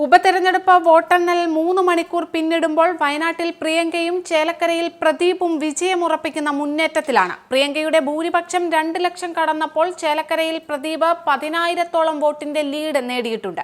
ഉപതെരഞ്ഞെടുപ്പ് വോട്ടെണ്ണൽ 3 മണിക്കൂർ പിന്നിടുമ്പോൾ വയനാട്ടിൽ പ്രിയങ്കയും ചേലക്കരയിൽ പ്രദീപും വിജയമുറപ്പിക്കുന്ന മുന്നേറ്റത്തിലാണ്. പ്രിയങ്കയുടെ ഭൂരിപക്ഷം 2 ലക്ഷം കടന്നപ്പോൾ ചേലക്കരയിൽ പ്രദീപ് 10,000-ഓളം വോട്ടിന്റെ ലീഡ് നേടിയിട്ടുണ്ട്.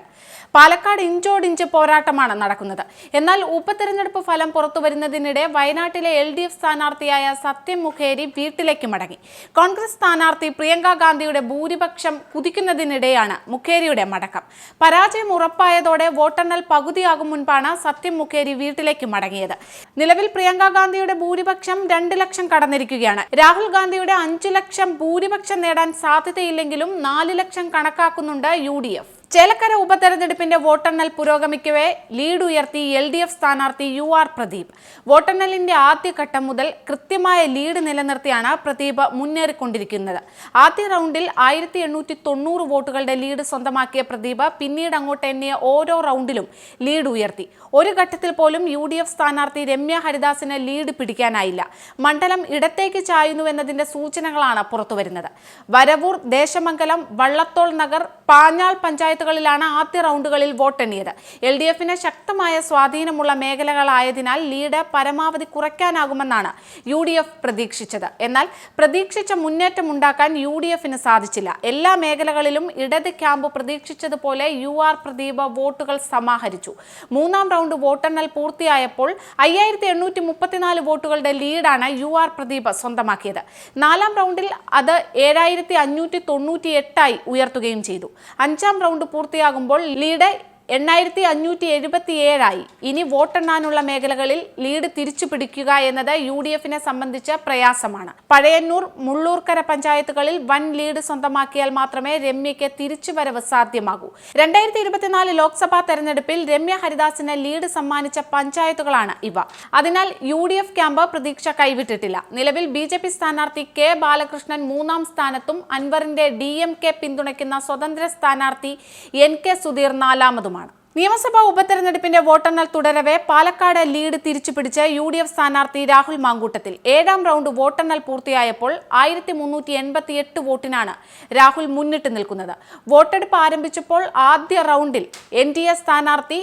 പാലക്കാട് ഇഞ്ചോടിഞ്ച് പോരാട്ടമാണ് നടക്കുന്നത്. എന്നാൽ ഉപതെരഞ്ഞെടുപ്പ് ഫലം പുറത്തുവരുന്നതിനിടെ വയനാട്ടിലെ LDF സ്ഥാനാർത്ഥിയായ സത്യം മുഖേരി വീട്ടിലേക്ക് മടങ്ങി. കോൺഗ്രസ് സ്ഥാനാർത്ഥി പ്രിയങ്ക ഗാന്ധിയുടെ ഭൂരിപക്ഷം കുതിക്കുന്നതിനിടെയാണ് മുഖേരിയുടെ മടക്കം. പരാജയം ഉറപ്പായതോടെ വോട്ടെണ്ണൽ പകുതിയാകും മുൻപാണ് സത്യം മുഖേരി വീട്ടിലേക്ക് മടങ്ങിയത്. നിലവിൽ പ്രിയങ്ക ഗാന്ധിയുടെ ഭൂരിപക്ഷം 2 ലക്ഷം കടന്നിരിക്കുകയാണ്. രാഹുൽ ഗാന്ധിയുടെ 5 ലക്ഷം ഭൂരിപക്ഷം നേടാൻ സാധ്യതയില്ലെങ്കിലും 4 ലക്ഷം കണക്കാക്കുന്നുണ്ട് UDF. ചേലക്കര ഉപതെരഞ്ഞെടുപ്പിന്റെ വോട്ടെണ്ണൽ പുരോഗമിക്കവേ ലീഡ് ഉയർത്തി LDF സ്ഥാനാർത്ഥി UR പ്രദീപ്. വോട്ടെണ്ണലിന്റെ ആദ്യഘട്ടം മുതൽ കൃത്യമായ ലീഡ് നിലനിർത്തിയാണ് പ്രദീപ് മുന്നേറിക്കൊണ്ടിരിക്കുന്നത്. ആദ്യ റൗണ്ടിൽ 1890 വോട്ടുകളുടെ ലീഡ് സ്വന്തമാക്കിയ പ്രദീപ് പിന്നീട് അങ്ങോട്ട് എണ്ണിയ ഓരോ റൗണ്ടിലും ലീഡ് ഉയർത്തി. ഒരു ഘട്ടത്തിൽ പോലും UDF സ്ഥാനാർത്ഥി രമ്യ ഹരിദാസിന് ലീഡ് പിടിക്കാനായില്ല. മണ്ഡലം ഇടത്തേക്ക് ചായുന്നുവെന്നതിന്റെ സൂചനകളാണ് പുറത്തുവരുന്നത്. വരവൂർ, ദേശമംഗലം, വള്ളത്തോൾ നഗർ, പാഞ്ഞാൾ പഞ്ചായത്തുകളിലാണ് ആദ്യ റൗണ്ടുകളിൽ വോട്ടെണ്ണിയത്. LDFന് ശക്തമായ സ്വാധീനമുള്ള മേഖലകളായതിനാൽ ലീഡ് പരമാവധി കുറയ്ക്കാനാകുമെന്നാണ് UDF പ്രതീക്ഷിച്ചത്. എന്നാൽ പ്രതീക്ഷിച്ച മുന്നേറ്റമുണ്ടാക്കാൻ UDFന് സാധിച്ചില്ല. എല്ലാ മേഖലകളിലും ഇടത് ക്യാമ്പ് പ്രതീക്ഷിച്ചതുപോലെ UR പ്രദീപ് വോട്ടുകൾ സമാഹരിച്ചു. മൂന്നാം റൗണ്ട് വോട്ടെണ്ണൽ പൂർത്തിയായപ്പോൾ 5834 വോട്ടുകളുടെ ലീഡാണ് UR പ്രദീപ് സ്വന്തമാക്കിയത്. നാലാം റൗണ്ടിൽ അത് 7598 ഉയർത്തുകയും ചെയ്തു. അഞ്ചാം റൗണ്ട് പൂർത്തിയാകുമ്പോൾ ലീഡ് 8577 ഇനി വോട്ടെണ്ണാനുള്ള മേഖലകളിൽ ലീഡ് തിരിച്ചു പിടിക്കുക എന്നത് UDFനെ സംബന്ധിച്ച് പ്രയാസമാണ്. പഴയന്നൂർ, മുള്ളൂർക്കര പഞ്ചായത്തുകളിൽ വൻ ലീഡ് സ്വന്തമാക്കിയാൽ മാത്രമേ രമ്യയ്ക്ക് തിരിച്ചുവരവ് സാധ്യമാകൂ. 2024 ലോക്സഭാ തെരഞ്ഞെടുപ്പിൽ രമ്യ ഹരിദാസിന് ലീഡ് സമ്മാനിച്ച പഞ്ചായത്തുകളാണ് ഇവ. അതിനാൽ UDF ക്യാമ്പ് പ്രതീക്ഷ കൈവിട്ടിട്ടില്ല. നിലവിൽ BJP സ്ഥാനാർത്ഥി K ബാലകൃഷ്ണൻ 3ാം സ്ഥാനത്തും അൻവറിന്റെ DMK പിന്തുണയ്ക്കുന്ന സ്വതന്ത്ര സ്ഥാനാർത്ഥി NK സുധീർ 4ാമതുമാണ്. നിയമസഭാ ഉപതെരഞ്ഞെടുപ്പിന്റെ വോട്ടെണ്ണൽ തുടരവെ പാലക്കാട് ലീഡ് തിരിച്ചുപിടിച്ച് UDF സ്ഥാനാർത്ഥി രാഹുൽ മാങ്കൂട്ടത്തിൽ. 7ാം റൗണ്ട് വോട്ടെണ്ണൽ പൂർത്തിയായപ്പോൾ 1388 വോട്ടിനാണ് രാഹുൽ മുന്നിട്ട് നിൽക്കുന്നത്. വോട്ടെടുപ്പ് ആരംഭിച്ചപ്പോൾ ആദ്യ റൗണ്ടിൽ NDA സ്ഥാനാർത്ഥി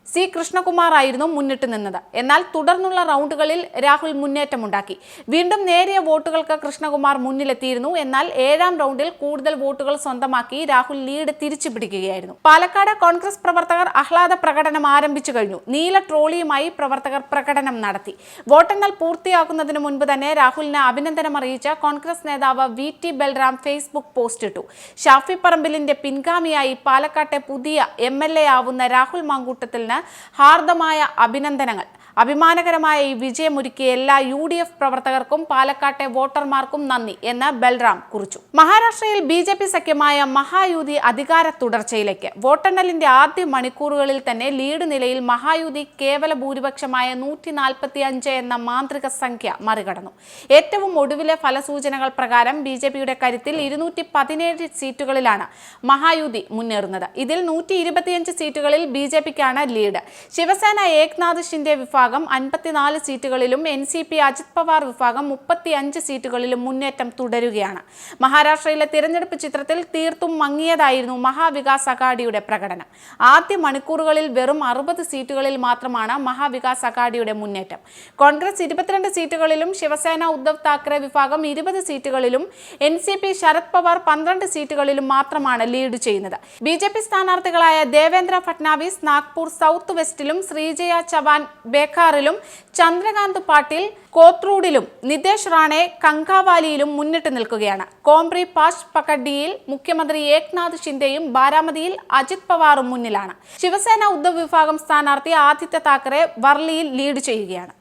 C കൃഷ്ണകുമാർ ആയിരുന്നു മുന്നിട്ട് നിന്നത്. എന്നാൽ തുടർന്നുള്ള റൗണ്ടുകളിൽ രാഹുൽ മുന്നേറ്റമുണ്ടാക്കി. വീണ്ടും നേരിയ വോട്ടുകൾക്ക് കൃഷ്ണകുമാർ മുന്നിലെത്തിയിരുന്നു. എന്നാൽ 7ാം റൗണ്ടിൽ കൂടുതൽ വോട്ടുകൾ സ്വന്തമാക്കി രാഹുൽ ലീഡ് തിരിച്ചു പിടിക്കുകയായിരുന്നു. പാലക്കാട് കോൺഗ്രസ് പ്രവർത്തകർ ആഹ്ലാദ പ്രകടനം ആരംഭിച്ചു കഴിഞ്ഞു. നീല ട്രോളിയുമായി പ്രവർത്തകർ പ്രകടനം നടത്തി. വോട്ടെണ്ണൽ പൂർത്തിയാക്കുന്നതിന് മുൻപ് തന്നെ രാഹുലിന് അഭിനന്ദനം അറിയിച്ച കോൺഗ്രസ് നേതാവ് VT ബൽറാം ഫേസ്ബുക്ക് പോസ്റ്റ് ഇട്ടു. ഷാഫി പറമ്പിലിന്റെ പിൻഗാമിയായി പാലക്കാട്ടെ പുതിയ MLA ആവുന്ന രാഹുൽ മാങ്കൂട്ടത്തിന് ഹാർദമായ അഭിനന്ദനങ്ങൾ. അഭിമാനകരമായ ഈ വിജയമൊരുക്കിയ എല്ലാ UDF പ്രവർത്തകർക്കും പാലക്കാട്ടെ വോട്ടർമാർക്കും നന്ദി എന്ന് ബൽറാം കുറിച്ചു. മഹാരാഷ്ട്രയിൽ BJP സഖ്യമായ മഹായുതി അധികാര തുടർച്ചയിലേക്ക്. വോട്ടെണ്ണലിന്റെ ആദ്യ മണിക്കൂറുകളിൽ തന്നെ ലീഡ് നിലയിൽ മഹായുതി കേവല ഭൂരിപക്ഷമായ 145 എന്ന മാന്ത്രിക സംഖ്യ മറികടന്നു. ഏറ്റവും ഒടുവിലെ ഫലസൂചനകൾ പ്രകാരം BJPയുടെ കരുത്തിൽ 217 സീറ്റുകളിലാണ് മഹായുതി മുന്നേറുന്നത്. ഇതിൽ 125 സീറ്റുകളിൽ BJPക്കാണ് ലീഡ്. ശിവസേന ഏക്നാഥ് ഷിൻഡെ വിഭാഗം 54 സീറ്റുകളിലും NCP അജിത് പവാർ വിഭാഗം 35 സീറ്റുകളിലും മുന്നേറ്റം തുടരുകയാണ്. മഹാരാഷ്ട്രയിലെ തിരഞ്ഞെടുപ്പ് ചിത്രത്തിൽ തീർത്തും മങ്ങിയതായിരുന്നു മഹാവികാസ് അഘാഡിയുടെ പ്രകടനം. ആദ്യ മണിക്കൂറുകളിൽ വെറും 60 സീറ്റുകളിൽ മാത്രമാണ് മഹാവികാസ് അഘാഡിയുടെ മുന്നേറ്റം. കോൺഗ്രസ് 22 സീറ്റുകളിലും ശിവസേന ഉദ്ധവ് താക്കറെ വിഭാഗം 20 സീറ്റുകളിലും NCP ശരത് പവാർ 12 സീറ്റുകളിലും മാത്രമാണ് ലീഡ് ചെയ്യുന്നത്. BJP സ്ഥാനാർത്ഥികളായ ദേവേന്ദ്ര ഫട്നാവിസ് നാഗ്പൂർ സൗത്ത് വെസ്റ്റിലും, ശ്രീജയ ചവാൻ ബേഖാറിലും, ചന്ദ്രകാന്ത് പാട്ടീൽ കോത്രൂഡിലും, നിതേഷ് റാണെ കങ്കാവാലിയിലും മുന്നിട്ട് നിൽക്കുകയാണ്. കോംബ്രി പാഷ് പക്കഡിയിൽ മുഖ്യമന്ത്രി ഏക്നാഥ് ഷിൻഡെയും ബാരാമതിയിൽ അജിത് പവാറും മുന്നിലാണ്. ശിവസേന ഉദ്ധവ് വിഭാഗം സ്ഥാനാർത്ഥി ആദിത്യ താക്കറെ വർലിയിൽ ലീഡ് ചെയ്യുകയാണ്.